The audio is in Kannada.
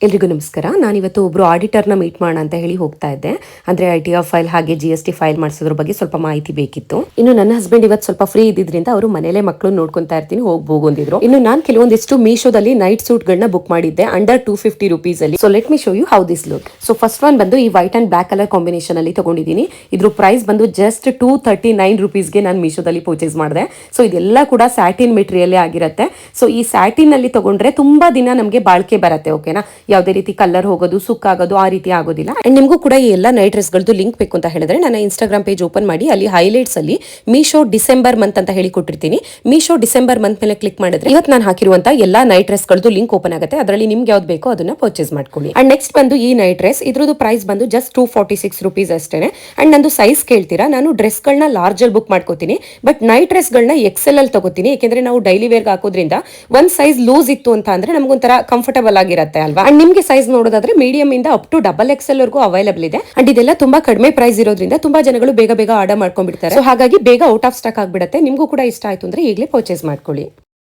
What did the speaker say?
ಎಲ್ರಿಗೂ ನಮಸ್ಕಾರ. ನಾನಿವತ್ತು ಒಬ್ರು ಆಡಿಟರ್ನ ಮೀಟ್ ಮಾಡೋಣ ಅಂತ ಹೇಳಿ ಹೋಗ್ತಾ ಇದ್ದೆ. ಅಂದ್ರೆ ITR ಫೈಲ್ ಹಾಗೆ GST ಫೈಲ್ ಮಾಡಿಸೋದ್ರ ಬಗ್ಗೆ ಸ್ವಲ್ಪ ಮಾಹಿತಿ ಬೇಕಿತ್ತು. ಇನ್ನು ನನ್ನ ಹಸ್ಬೆಂಡ್ ಇವತ್ತು ಸ್ವಲ್ಪ ಫ್ರೀ ಇದ್ದಿದ್ರಿಂದ ಅವರು ಮನೇಲೆ ಮಕ್ಕಳು ನೋಡ್ಕೊಂತಾ ಇರ್ತೀನಿ ಹೋಗ್ಬೋದು ಅಂದಿದ್ರು. ಇನ್ನು ನಾನು ಕೆಲವೊಂದಿಷ್ಟು ಮೀಶೋದಲ್ಲಿ ನೈಟ್ ಸೂಟ್ ಗಳನ್ನ ಬುಕ್ ಮಾಡಿದ್ದೆ ಅಂಡರ್ 250 ರುಪೀಸ್ ಅಲ್ಲಿ. So let me show you how this look. So first one ಬಂದು ಈ white and black colour combination ಅಲ್ಲಿ ತಗೊಂಡಿದ್ದೀನಿ. ಇದ್ರ ಪ್ರೈಸ್ ಬಂದು ಜಸ್ಟ್ 239 ರುಪೀಸ್ಗೆ ನಾನು ಮೀಶೋದಲ್ಲಿ ಪರ್ಚೇಸ್ ಮಾಡಿದೆ. ಸೊ ಇದೆಲ್ಲ ಕೂಡ ಸ್ಯಾಟಿನ್ ಮೆಟೀರಿಯಲ್ ಆಗಿರುತ್ತೆ. ಸೊ ಈ ಸ್ಯಾಟಿನ್ ಅಲ್ಲಿ ತಗೊಂಡ್ರೆ ತುಂಬಾ ದಿನ ನಮಗೆ ಬಾಳ್ಕೆ ಬರುತ್ತೆ. ಓಕೆನಾ, ಯಾವುದೇ ರೀತಿ ಕಲರ್ ಹೋಗೋದು ಸುಕ್ಕಾಗೋದು ಆ ರೀತಿ ಆಗೋದಿಲ್ಲ. ಅಂಡ್ ನಿಮಗೂ ಕೂಡ ಈ ಎಲ್ಲ ನೈಟ್ ಡ್ರೆಸ್ ಗಳದ್ದು ಲಿಂಕ್ ಬೇಕು ಅಂತ ಹೇಳಿದ್ರೆ ನನ್ನ ಇನ್ಸ್ಟಾಗ್ರಾಮ್ ಪೇಜ್ ಓಪನ್ ಮಾಡಿ ಅಲ್ಲಿ ಹೈಲೈಟ್ಸ್ ಅಲ್ಲಿ ಮೀಶೋ ಡಿಸೆಂಬರ್ ಮಂತ್ ಅಂತ ಹೇಳಿ ಕೊಟ್ಟಿರ್ತೀನಿ. ಮೀಶೋ ಡಿಸೆಂಬರ್ ಮಂತ್ ಮೇಲೆ ಕ್ಲಿಕ್ ಮಾಡಿದ್ರೆ ಇವತ್ತು ನಾನು ಹಾಕಿರುವಂತ ಎಲ್ಲಾ ನೈಟ್ ಡ್ರೆಸ್ ಗಳದ್ದು ಲಿಂಕ್ ಓಪನ್ ಆಗುತ್ತೆ. ಅದರಲ್ಲಿ ನಿಮ್ಗೆ ಯಾವ್ದು ಬೇಕೋ ಅದನ್ನ ಪರ್ಚೇಸ್ ಮಾಡ್ಕೊಳ್ಳಿ. ಅಂಡ್ ನೆಕ್ಸ್ಟ್ ಬಂದು ಈ ನೈಟ್ ಡ್ರೆಸ್, ಇದ್ರದ್ದು ಪ್ರೈಸ್ ಬಂದು ಜಸ್ಟ್ 246 ರುಪೀಸ್ ಅಷ್ಟೇನೆ. ಅಂಡ್ ನಂದು ಸೈಜ್ ಕೇಳ್ತೀರಾ, ನಾನು ಡ್ರೆಸ್ ಗಳನ್ನ ಲಾರ್ಜ್ ಅಲ್ಲಿ ಬುಕ್ ಮಾಡ್ಕೋತೀನಿ, ಬಟ್ ನೈಟ್ ಡ್ರೆಸ್ ಗಳನ್ನ XL ಅಲ್ಲಿ ತಗೋತೀನಿ. ಯಾಕೆಂದ್ರೆ ನಾವು ಡೈಲಿ ವೇರ್ ಹಾಕೋದ್ರಿಂದ ಒಂದ್ ಸೈಜ್ ಲೂಸ್ ಇತ್ತು ಅಂತ ಅಂದ್ರೆ ನಮಗೊಂಥರ ಕಂಫರ್ಟಬಲ್ ಆಗಿರುತ್ತೆ ಅಲ್ವಾ. ಅಂಡ್ ನಿಮ್ಗೆ ಸೈಜ್ ನೋಡೋದಾದ್ರೆ ಮೀಡಿಯಂ ಇಂದ ಅಪ್ ಟು XXL ವರೆಗೂ ಅವೈಲೇಬಲ್ ಇದೆ. ಅಂಡ್ ಇದೆಲ್ಲ ತುಂಬಾ ಕಡಿಮೆ ಪ್ರೈಸ್ ಇರೋದ್ರಿಂದ ತುಂಬಾ ಜನಗಳು ಬೇಗ ಬೇಗ ಆರ್ಡರ್ ಮಾಡ್ಕೊಂಡ್ಬಿಡ್ತಾರೆ. ಸೊ ಹಾಗಾಗಿ ಬೇಗ ಔಟ್ ಆಫ್ ಸ್ಟಾಕ್ ಆಗ್ಬಿಡುತ್ತೆ. ನಿಮ್ಗೂ ಕೂಡ ಇಷ್ಟ ಆಯ್ತು ಅಂದ್ರೆ ಈಗಲೇ ಪರ್ಚೇಸ್ ಮಾಡ್ಕೊಳ್ಳಿ.